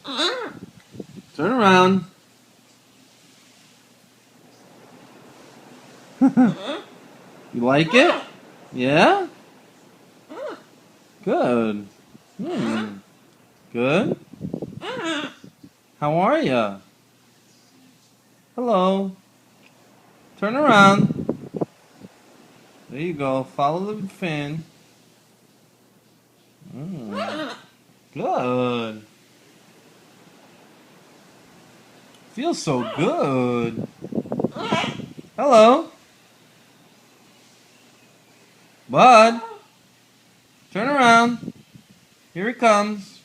Turn around. You like it? Yeah? Good. Good. How are ya? Hello. Turn around. There you go. Follow the fan. Good. Feels so good. Hello. Bud. Turn around. Here he comes.